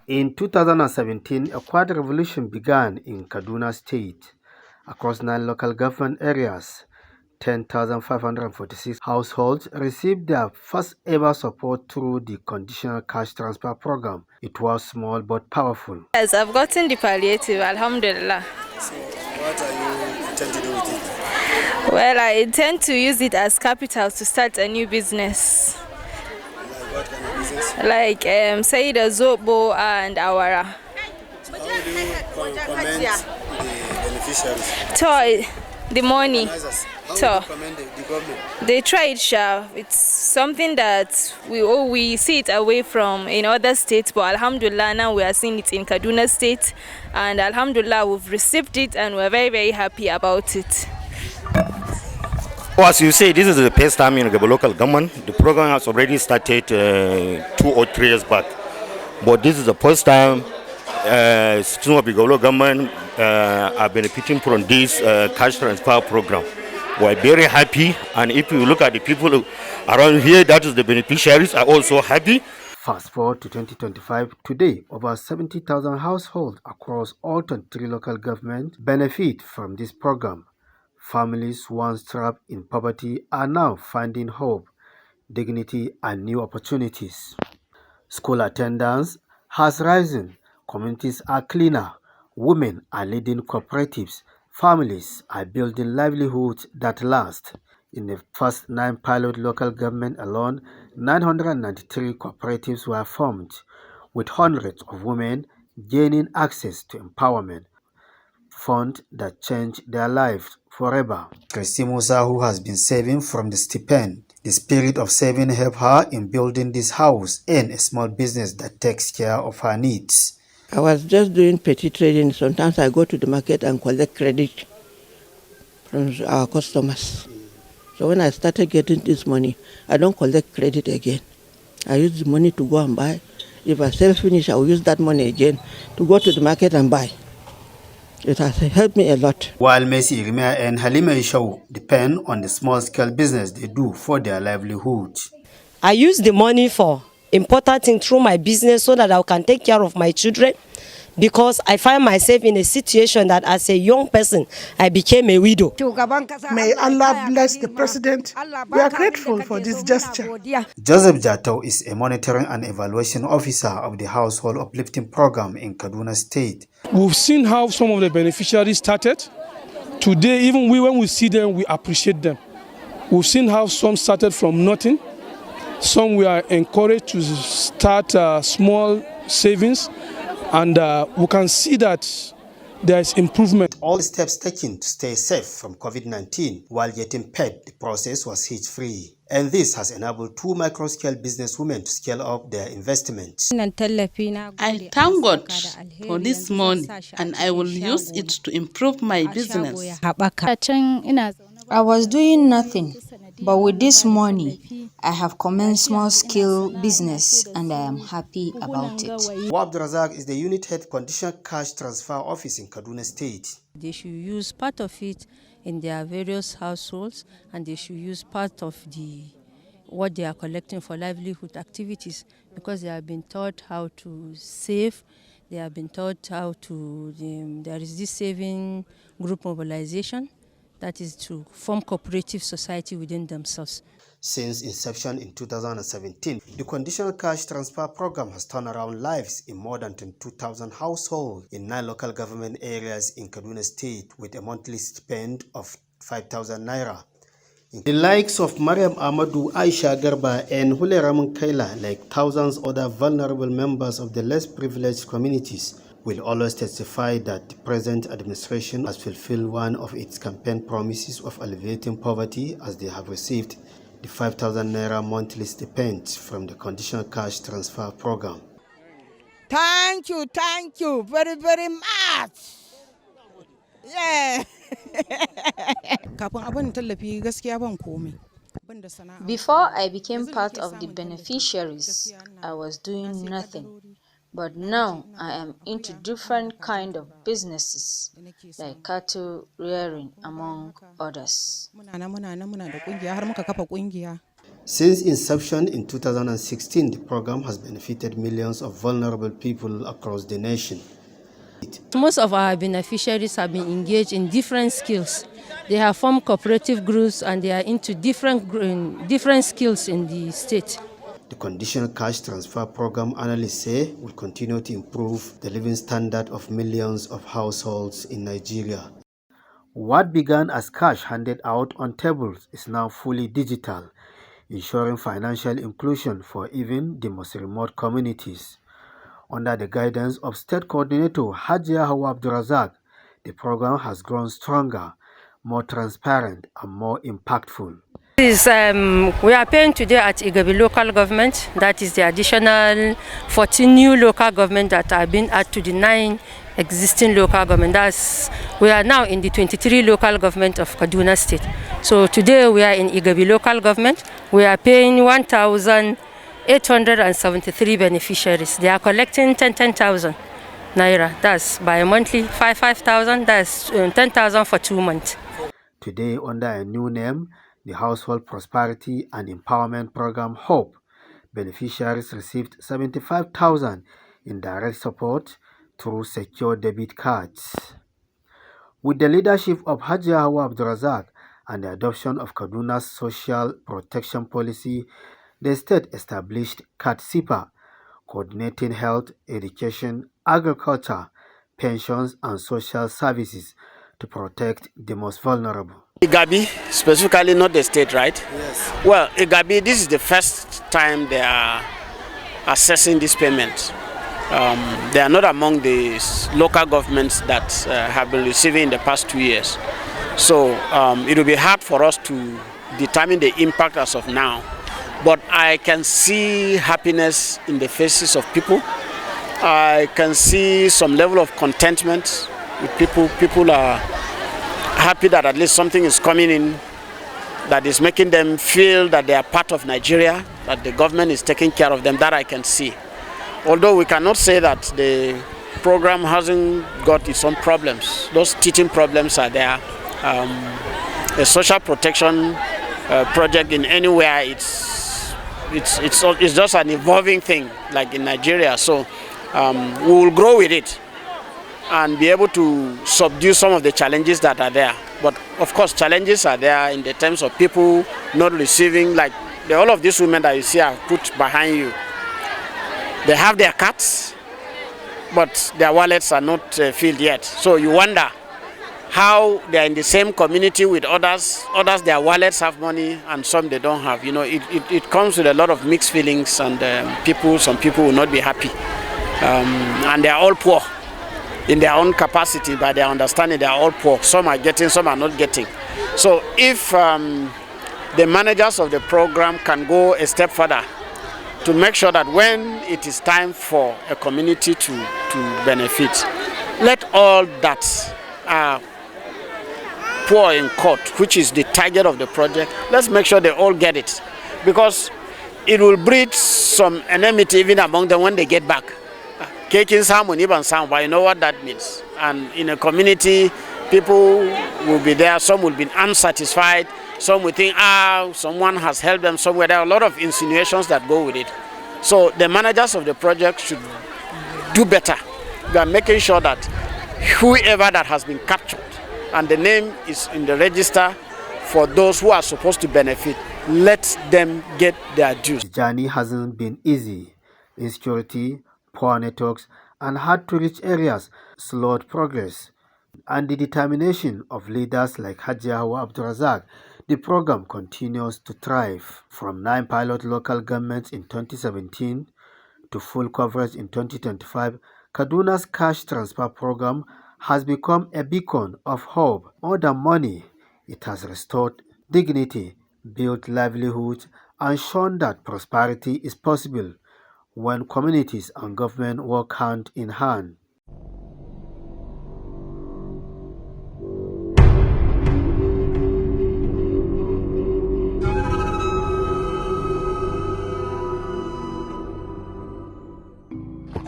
In 2017, a quad revolution began in Kaduna State. Across 9 local government areas, 10,546 households received their first ever support through the conditional cash transfer program. It was small but powerful. Yes, I've gotten the palliative, alhamdulillah. So, what are you intend to do with it? Well, I intend to use it as capital to start a new business. Like what kind of business? Like say the zobo and awara. So how do you comment the beneficiaries? So the money. Organizers, how So do you comment the government? they tried, sha. It's something that we see it away from in other states, but alhamdulillah now we are seeing it in Kaduna State, and alhamdulillah we've received it and we're very, very happy about it. As you say, this is the first time in the local government. The program has already started 2 or 3 years back. But this is the first time some of the local government are benefiting from this cash transfer program. We're very happy, and if you look at the people around here, that is the beneficiaries are also happy. Fast forward to 2025, today over 70,000 households across all 23 local governments benefit from this program. Families once trapped in poverty are now finding hope, dignity, and new opportunities. School attendance has risen, communities are cleaner, women are leading cooperatives, families are building livelihoods that last. In the first 9 pilot local government alone, 993 cooperatives were formed, with hundreds of women gaining access to empowerment fund that changed their lives forever. Christy Musa, who has been saving from the stipend, the spirit of saving helped her in building this house and a small business that takes care of her needs. I was just doing petty trading. Sometimes I go to the market and collect credit from our customers. So when I started getting this money, I don't collect credit again. I use the money to go and buy. If I sell finish, I will use that money again to go to the market and buy. It has helped me a lot. While Messi Irimia and Halima Ishau depend on the small-scale business they do for their livelihood. I use the money for important things through my business so that I can take care of my children, because I find myself in a situation that as a young person, I became a widow. May Allah bless the president. We are grateful for this gesture. Joseph Jatau is a monitoring and evaluation officer of the Household Uplifting Program in Kaduna State. We've seen how some of the beneficiaries started. Today, even when we see them, we appreciate them. We've seen how some started from nothing. Some we are encouraged to start small savings, and we can see that there is improvement. All steps taken to stay safe from COVID-19 while getting paid, the process was hitch-free. And this has enabled 2 micro-scale businesswomen to scale up their investments. I thank God for this money, and I will use it to improve my business. I was doing nothing, but with this money, I have commenced small-scale business, and I am happy about it. Wab Razak is the unit head conditional cash transfer office in Kaduna State. They should use part of it in their various households, and they should use part of what they are collecting for livelihood activities, because they have been taught how to save. They have been taught how to. There is this saving group mobilization, that is to form cooperative society within themselves. Since inception in 2017, the conditional cash transfer program has turned around lives in more than 22,000 households in 9 local government areas in Kaduna State with a monthly stipend of 5,000 naira. The likes of Mariam Ahmadu, Aisha Garba, and Hule Raman Kaila, like thousands other vulnerable members of the less privileged communities, will always testify that the present administration has fulfilled one of its campaign promises of alleviating poverty, as they have received the 5,000 naira monthly stipend from the conditional cash transfer program. Thank you very, very much. Yeah. Before I became part of the beneficiaries, I was doing nothing. But now I am into different kind of businesses, like cattle rearing, among others. Since inception in 2016, the program has benefited millions of vulnerable people across the nation. Most of our beneficiaries have been engaged in different skills. They have formed cooperative groups and they are into different skills in the state. The conditional cash transfer program, analysts say, will continue to improve the living standard of millions of households in Nigeria. What began as cash handed out on tables is now fully digital, ensuring financial inclusion for even the most remote communities. Under the guidance of State Coordinator Hajia Hawa Abdurazak, the program has grown stronger, more transparent, and more impactful. We are paying today at Igabi local government. That is the additional 14 new local government that have been added to the 9 existing local government. We are now in the 23 local government of Kaduna State. So today we are in Igabi local government. We are paying 1,873 beneficiaries. They are collecting 10,000 naira. That's by monthly 5,000. That's 10,000 for 2 months. Today, under a new name, the Household Prosperity and Empowerment Program HOPE, beneficiaries received 75,000 in direct support through secure debit cards. With the leadership of Hajia Hawa Abdurazak and the adoption of Kaduna's social protection policy, the state established KATSIPA, coordinating health, education, agriculture, pensions, and social services to protect the most vulnerable. Igabi, specifically not the state, right? Yes. Well, Igabi, this is the first time they are assessing this payment. They are not among the local governments that have been receiving in the past 2 years. So it will be hard for us to determine the impact as of now. But I can see happiness in the faces of people. I can see some level of contentment with people. People are happy that at least something is coming in that is making them feel that they are part of Nigeria, that the government is taking care of them. That I can see. Although we cannot say that the program hasn't got its own problems. Those teaching problems are there. A social protection project in anywhere, it's just an evolving thing, like in Nigeria. So we will grow with it and be able to subdue some of the challenges that are there. But of course, challenges are there in the terms of people not receiving, like all of these women that you see are put behind you. They have their cards, but their wallets are not filled yet. So you wonder how they are in the same community with others. Others, their wallets have money and some they don't have. You know, it comes with a lot of mixed feelings, and some people will not be happy. And they are all poor in their own capacity, by their understanding, they are all poor. Some are getting, some are not getting. So if the managers of the program can go a step further to make sure that when it is time for a community to benefit, let all that are poor in court, which is the target of the project, let's make sure they all get it, because it will breed some enmity even among them when they get back. Caking someone even sound, but you know what that means. And in a community, people will be there, some will be unsatisfied, some will think, someone has helped them somewhere. There are a lot of insinuations that go with it. So the managers of the project should do better by making sure that whoever that has been captured and the name is in the register for those who are supposed to benefit, let them get their dues. The journey hasn't been easy. Insecurity, poor networks, and hard-to-reach areas slowed progress. And the determination of leaders like Hajia Hawa Abdurazak, the program continues to thrive. From 9 pilot local governments in 2017 to full coverage in 2025, Kaduna's cash transfer program has become a beacon of hope. More than money, it has restored dignity, built livelihoods, and shown that prosperity is possible when communities and government work hand in hand.